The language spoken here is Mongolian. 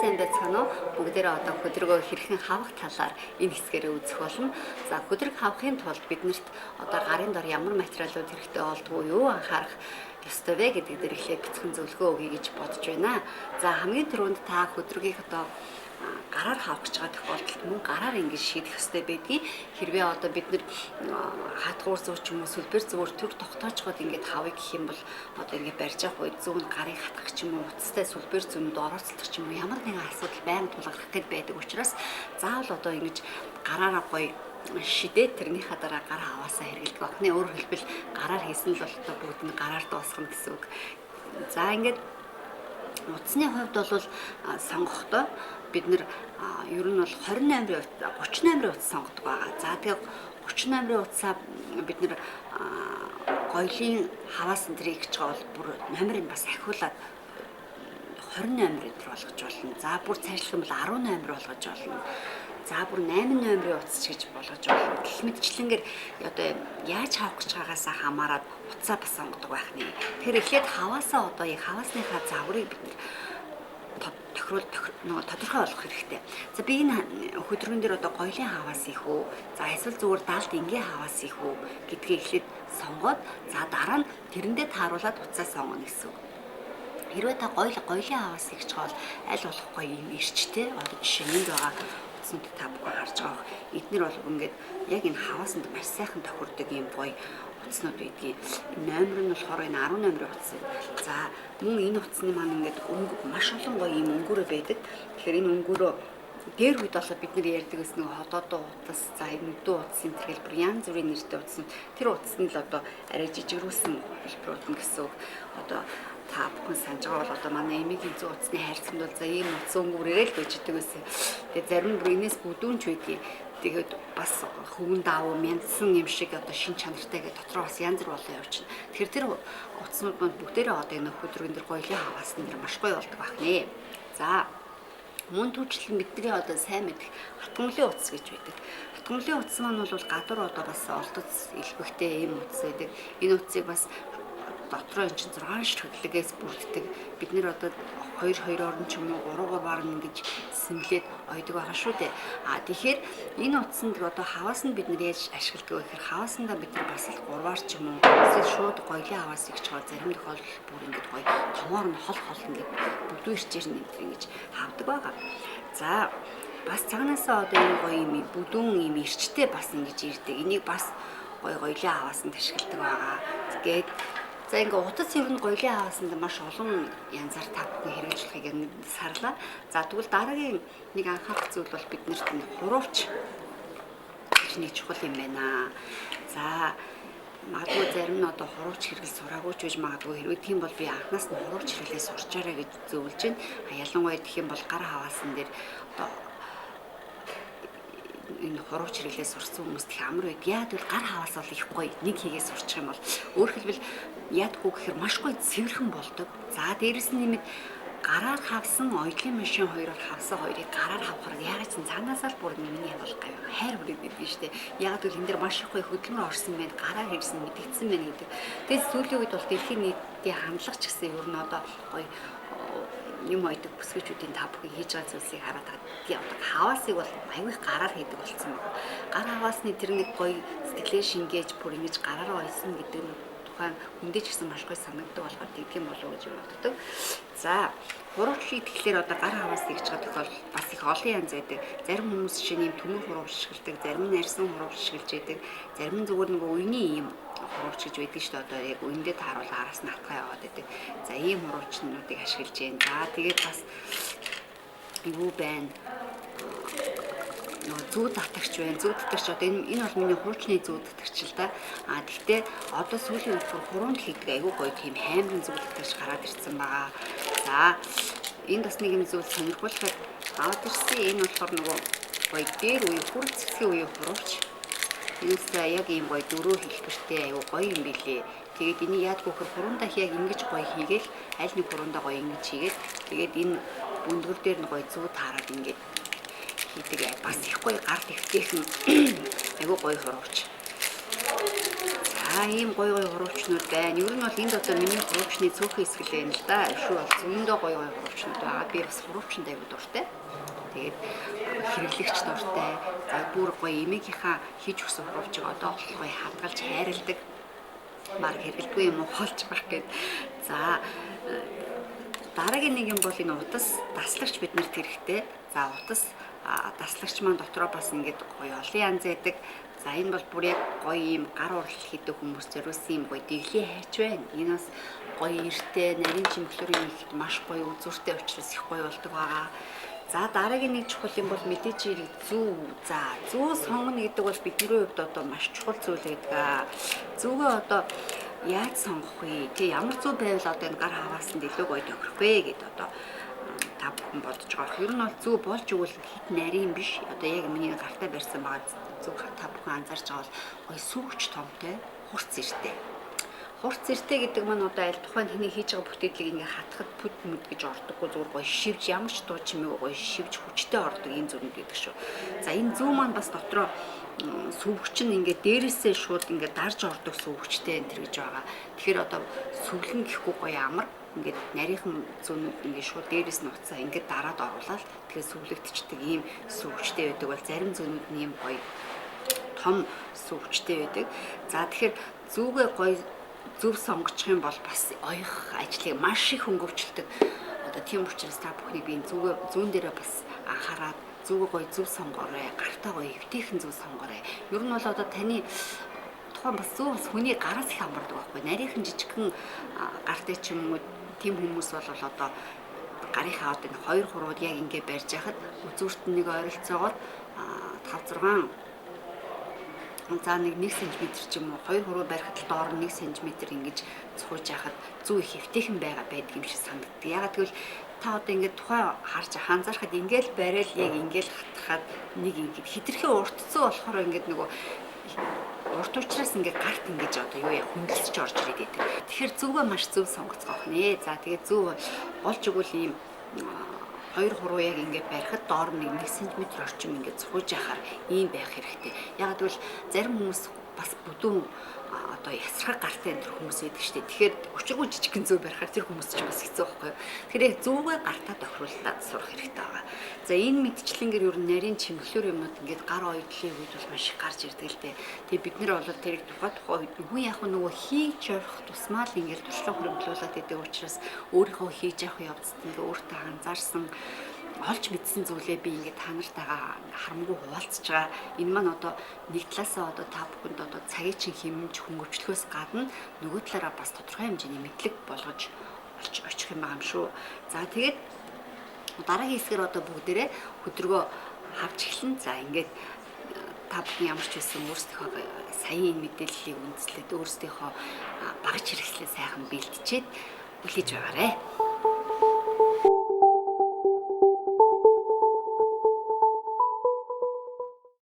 сайн байцгаана уу? Бүгдээрээ одоо хөдөлгөөгөө хэрхэн хавах талаар энэ хэсгээрээ үзэх болно. За хөдөлгөг хавахын тулд биднэрт одоо гарын дор ямар материалууд хэрэгтэй болдгоо юу анхаарах ёстой вэ гэдэг дээр ихлээр бэлтгэн зөвлөгөө өгье гэж бодож байна. За хамгийн түрүүнд та хөдөлгөгийг одоо гараар хавах гэж байгаа тохиолдолд мөн гараар ингэж шийдэх ёстой байдгийг хэрвээ одоо бид нэр хатгуур зүүр ч юм уу сүлбэр зүүр төр тогтоочгоод ингэж хавъя гэх юм бол одоо ингэж барьж авах үед зүүн гарыг хатгах ч юм уу уцтай сүлбэр зүүнд орооцолдох ч юм уу ямар нэгэн асуудал байнга тулгарх гээд байдаг учраас заавал одоо ингэж гараараа гоё шидээ тэрнийхээ дараа гар хаваасаа хэрэглэдэг багны өөрөөр хэлбэл гараар хийсэн л бол одоо бүгд нь гараар дуусгана гэсэн үг. За ингээд утасны хувьд бол сонгохдоо бид нэр ер нь бол 38-ын утас сонгодог байгаа. За тэгээ 38-ын утасаа бид нэр гоёлын хаваас энтрийг гэж байгаа бол бүр номерыг бас ахиулаад 28 литр болгож болно. За бүр цаашлах юм бол 18 болгож болно. За бүр 8 номерын утас гэж болгож болно. Гэх мэтчлэнгээр одоо яаж хавах гэж байгаагаас хамаарат утасаа бас сонгодог байх нэ. Тэгэхээр эхлээд хаваасаа одоо яг хаваасныхаа загварыг бид тодорхой болгох хэрэгтэй. За би энэ хөдөлгөөн дээр одоо гоёлын хаваас их үү, за эсвэл зүгээр даалт энгийн хаваас их үү гэдгийг эхлээд сонгоод за дараа нь тэрэндээ тааруулаад утасаа сонгоно гэсэн үг. Хэрвээ та гоёлын хаваас хийж байгаа бол аль болох гоё юм ирчтэй одоо жишээ нь байгаа утаснууд та бүхэн харж байгаа. Эднэр бол ингээд яг энэ хаваасанд маш сайхан тохирдог юм гоё утаснууд байдгийг. Номер нь болохоор энэ 18-ын утас. За мөн энэ утасны маань ингээд маш олон гоё юм өнгөрөө байдаг. Тэгэхээр энэ өнгөрөө дээр үед болоо бид нар ярьдаг гэсэн нэг хотоодоо утас, за нүдэн утас энэ төрөл бүр янз бүрийн нэртэй утас. Тэр утас нь л одоо арай жижигрүүлсэн хэлбэрүүд нь гэсэн үг. Одоо та бүхэн санаж байгаа бол одоо манай эмигийн зүү утасны хайрцагт бол за ийм утас өнгөрөөрэй л гэж хэлдэг байсан. Тэгээ зарим нь энэс бүдүүнч байдгийг. Тэгээд бас хөвөн даав мяндсан юм шиг одоо шин чанартай гэдэг дотроо бас янз бүр болоо явчихна. Тэгэхээр тэр утаснууд маань бүгдээрээ одоо энэ хөдөлгөөн дээр гоёлын хаваас нэр маш гоё болдог байх нэ. За мөн түүчлэн бидний одоо сайн мэдэх хатгамлын утас гэж байдаг. Хатгамлын утас маань бол гадуур одоо бас олдоц илбэгтэй юм утас байдаг. Энэ утсыг бас дотроо энэ чинь 6 ширхэглэгээс бүрддэг. Бид нэр одоо 2 орн ч юм уу 3-3-аар ингэж сэмлээд ойдог байгаа шүү дээ. Тэгэхээр энэ утсанд одоо хаваас нь бид нэр яаж ашигладаг вэ гэхээр хаваасандаа бид нар бас л 3-аар ч юм уу эсвэл шууд гоёлын хаваас гэж байгаа зарим тохиолдолд бүр ингэж гоё томоор нь хол ингэж бүдүү ирчээр нь ингэж хавдаг байгаа. За бас цаанаасаа одоо энэ гоё юм бүдүүн юм ирчтэй бас ингэж ирдэг. Энийг бас гоёлын хаваас нь ашигладаг байгаа. Тэгээд за ингээ утас ер нь гоёлын хаваасанд маш олон янзаар та бүхэн хэрэгжүүлэхийг нь сарлаа. За тэгвэл дараагийн нэг анхаарах зүйл бол биднэрт нь хуруувч гэж нэг чухал юм байна. За магадгүй зарим нь одоо хуруувч хэрэгэл сураагүй ч гэж магадгүй хэрвээ тийм бол би анхнаас нь хуруувч хэрэглээ сурчаарай гэж зөвлөж байна. Ялангуяа гэх юм бол гар хаваасан дээр одоо энэ хуруувч хэрэглээ сурсан хүмүүст их амар байд. Яг л гар хаваас бол их гоё нэг хийгээ сурчих юм бол өөр хэлбэл яадгүй гэхээр маш гоё цэвэрхэн болдог. За дээрэс нь нэмээд гараар хавсан оёлын машин хоёроор хавсан хоёрыг гараар хавахаар яагаад ч цаанаасаа л бүр миний бол хайр хүрээд байдаг шүү дээ. Яг л энэ дэр маш их гоё хөдөлмөр орсон байна, гараар хийсэн мэдэгдсэн байна гэдэг. Тэгээд сүүлийн үед бол дэлхийн нийтийн хандлага ч гэсэн ер нь одоо гоё юм ойдаг бүсгүүчүүдийн та бүхэн хийж байгаа зүйлсийг хараад байгаа. Одоо хаваасыг бол аюул их гараар хийдэг болсон байна. Гар хаваасны тэр нэг гоё сэтгэлээ шингээж бүр ингэж гараараа ойсон гэдэг нь хүндэж гэсэн маш гоё санагддаг болохоор тэгдэм болов уу гэж боддог. За хуруувчийг тэгэхээр одоо гар хаваас хийж байгаа тохиолдол бас их олон янз байдаг. Зарим хүмүүс жишээ нь төмөр хуруувч ашигладаг, зарим нь арьсан хуруувч ашиглаж байдаг, зарим нь зүгээр нэг үений юм хуруувч гэж байдаг шүү дээ. Одоо яг үндэ тааруулаа араас нь атгаа яваад байдаг. За ийм хуруувчнуудыг ашиглаж байна. За тэгээд бас юу байна? Зүү татагч байна. Зүү татагч одоо энэ бол миний хуучны зүү татагч л да. Гэхдээ одоо сүүлийн үед хуруунд хийдэг айгүй гоё тийм хаймрын зүү татагч гараад ирсэн байгаа. За энд бас нэг юм зүйл сонирхолтой аваад ирсэн. Энэ болохоор нөгөө гоё дээр үе хүрц цэцгийн үе хурууч. Энэсээ яг ийм гоё дөрөв хэлбэртэй айгүй гоё юм билээ. Тэгээд энийг яадгүй хөр хурундаа яг ингэж гоё хийгээл аль нэг хурундаа гоё ингэж хийгээл тэгээд энэ бүндгэр дээр нь гоё зүү таараад ингэж хийдэг бас их гоё гар дэвтэйхэн айгүй гоё хуруувч. За ийм гоё хуруучнууд байна. Ер нь бол энд одоо миний хуруучны цөөхөн хэсгэл байна л да. Шүү бол зөндөө гоё хуруучнууд байгаа. Би бас хуруучтай аягүй дуртай. Тэгээд хэрэглэгч дуртай. За бүр гоё эмээгийнхаа хийж өгсөн хуруучийг одоо гоё хадгалж хайрладаг. Баг хэрэглэдэггүй юм уу болж байх гээд. За дараагийн нэг юм бол энэ утас даслагч биднэрт хэрэгтэй. За утас даслагч маань дотроо бас ингээд гоё олон янз байдаг. За энэ бол бүр яг гоё юм гар урлал хийдэг хүмүүс зориулсан юм гоё дэглээ хайч байна. Энэ бас гоё эртээ нарийн чимхлүүрийн ихэд маш гоё үзүүртэй учраас их гоё болдог байгаа. За дараагийн нэг чухал юм бол мэдээж хэрэг зүү. За зүү сонгоно гэдэг бол бидний хувьд одоо маш чухал зүйл гэдэг. Зүүгээ одоо яаж сонгох вэ? Тэг ямар зүү байвал одоо энэ гар хаваасанд илүү гоё тохирох вэ гэдэг одоо та бүхэн бодож байгаа. Ер нь бол зүү болж өгвөл хит нарийн биш. Одоо яг миний гартаа барьсан байгаа зүү та бүхэн анзаарч байгаа бол гоё сүвч томтой, хурц эртэй. Хурц эртэй гэдэг маань одоо аль тухайн хэний хийж байгаа бүтээдлийг ингээ хатахад бүд мүд гэж ордоггүй зүгээр гоё шивж ямар ч дуу чимээг гоё шивж хүчтэй ордог энэ зүрхэнд гэдэг шүү. За энэ зүү маань бас дотроо сүвгч нь ингээ дээрээсээ шууд ингээ дарж ордог сүвгчтэй энэ төр гэж байгаа. Тэгэхээр одоо сүглэн гэхгүй гоё амар ингээд нарийнхан зүүнүүд ингээд шууд дээрээс нь уцаа ингээд дараад оруулаад тэгэхээр сүглэгдчихдэг ийм сүвчтэй байдаг бол зарим зүүнүүд нь ийм гоё том сүвчтэй байдаг. За тэгэхээр зүүгээ гоё зөв сонгочих юм бол бас оёх ажлыг маш их хөнгөвчлөдөг. Одоо тийм учраас та бүхний би зүүн дээрээ бас анхаарад зүүгээ гоё зөв сонгоорой, гартаа гоё эвтэйхэн зөв сонгоорой. Ер нь бол одоо таны тухайн бас зүү бас хүний гараас их хамаардаг байхгүй. Нарийнхан жижигхэн гартай ч юм уу тийм хүмүүс бол одоо гарынхаа одоо 2-3-ууд яг ингэ барьж яхад үзүүрт нэг ойролцоогоор 5-6 за нэг 1 см ч юм уу 2-3 барихад л доор 1 см ингэж цууж яхад зүү их эвтэйхэн байдаг юм шиг санагддаг. Ягаад гэвэл та одоо ингээд тухайн харж анзаархад ингээл барайл яг ингээл хатахад нэг ингээд хитрхээ уртцсан болохоор ингээд нөгөө урт учраас ингээд гарт ингэж одоо юу яа хөндлөсч орж ирээд байдаг. Тэгэхээр зүүгээ маш зөв сонгоцгоох нэ. За тэгээд зөв болж өгвөл ийм 2-3 яг ингээд барихад доор нэг 1 см орчим ингээд цууж яхаар ийм байх хэрэгтэй. Яг гэвэл зарим хүмүүс бас бүдүүн одоо ясрах гартай энэ хүмүүс байдаг шүү дээ. Тэгэхээр учиргүй жижигхэн зүү барихаар тэр хүмүүс ч бас хэцүү байхгүй юу. Тэгэхээр яг зүүгээ гартаа тохируулаад сурах хэрэгтэй байгаа. За энэ мэдчлэнгээр ер нь нарийн чимэглэр юмнууд ингээд гар ойдлын үед бол маш их гарч ирдэг л дээ. Тэгээ бид нэр бол тэрийг тухай үед хүн яг нөгөө хийж явах тусмаа л ингээд туршлага хөрөнгөлүүлээд байдаг учраас өөрийнхөө хийж явах явцад ингээд өөртөө анзаарсан олж мэдсэн зүйлээ би ингээд та нартайгаа харамгүй хуваалцж байгаа. Энэ маань одоо нэг талаасаа одоо та бүхэнд одоо цагийн чин хэмж хөнгөвчлөхөөс гадна нөгөө талаараа бас тодорхой хэмжээний мэдлэг болгож очих юм байгаа юм шүү. За тэгээд дараагийн хэсгээр одоо бүгдээрээ хөдөлгөөн хавж эхэлнэ. За ингээд та бүхэн ямар ч байсан өөрсдийнхөө саяын мэдээллийг үндэслээд өөрсдийнхөө багаж хэрэгслээ сайхан бэлтжээд үлээж байгаарэ.